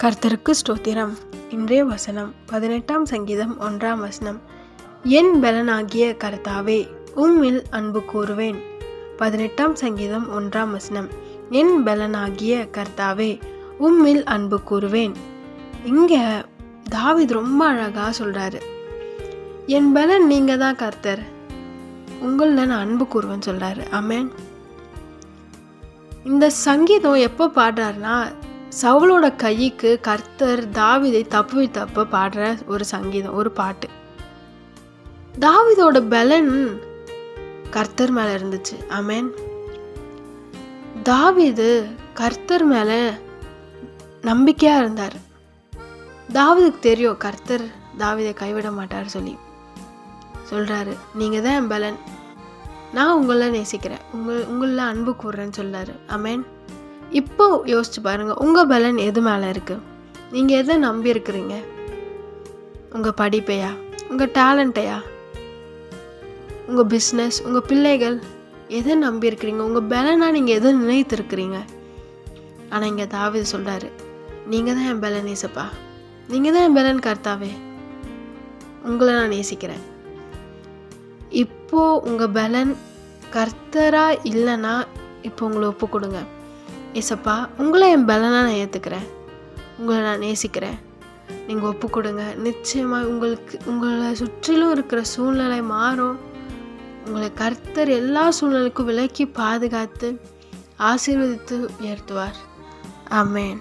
கர்த்தருக்கு ஸ்தோத்திரம். இன்றைய வசனம் 18ஆம் சங்கீதம் 1ஆம் வசனம். என் பலனாகிய கர்த்தாவே, உம்மில் அன்பு கூறுவேன். 18ஆம் சங்கீதம் 1ஆம் வசனம். என் பலனாகிய கர்த்தாவே, உம்மில் அன்பு கூறுவேன். இங்கே தாவீது ரொம்ப அழகாக சொல்கிறாரு, என் பலன் நீங்கள் தான் கர்த்தர், உங்களில் நான் அன்பு கூறுவேன்னு சொல்கிறாரு. ஆமென். இந்த சங்கீதம் எப்போ பாடுறாருன்னா, சவுலோட கைக்கு கர்த்தர் தாவீதை தப்பு பாடுற ஒரு சங்கீதம், ஒரு பாட்டு. தாவீதோட பலன் கர்த்தர் மேலே இருந்துச்சு. ஆமென். தாவீது கர்த்தர் மேலே நம்பிக்கையாக இருந்தார். தாவீதுக்கு தெரியும் கர்த்தர் தாவீதை கைவிட மாட்டார் சொல்லி சொல்கிறாரு, நீங்கள் தான் என் பலன், நான் உங்களை நேசிக்கிறேன், உங்களில் அன்பு கூறுறேன்னு சொல்கிறாரு. ஆமென். இப்போ யோசிச்சு பாருங்கள், உங்கள் பலன் எது மேலே இருக்குது? நீங்கள் எதை நம்பி இருக்கிறீங்க? உங்கள் படிப்பையா, உங்கள் டேலண்ட்டையா, உங்கள் பிஸ்னஸ், உங்கள் பிள்ளைகள், எதை நம்பி இருக்கிறீங்க? உங்கள் பலனா நீங்கள் எதை நினைத்திருக்கிறீங்க? ஆனால் இங்கே தாவீது சொல்கிறாரு, நீங்கள் தான் என் பலன் ஏசப்பா, நீங்கள் தான் என் பலன் கர்த்தாவே, உங்களை நான் நேசிக்கிறேன். இப்போ உங்கள் பலன் கர்த்தராக இல்லைன்னா இப்போ உங்களை ஒப்பு கொடுங்க. ஏசப்பா, உங்களை என் பலனாக நான் ஏற்றுக்கிறேன், உங்களை நான் நேசிக்கிறேன், நீங்கள் ஒப்பு கொடுங்க. நிச்சயமாக உங்களை சுற்றிலும் இருக்கிற சூழ்நிலை மாறும். உங்களை கர்த்தர் எல்லா சூழ்நிலைக்கும் விலக்கி பாதுகாத்து ஆசீர்வதித்து உயர்த்துவார். ஆமென்.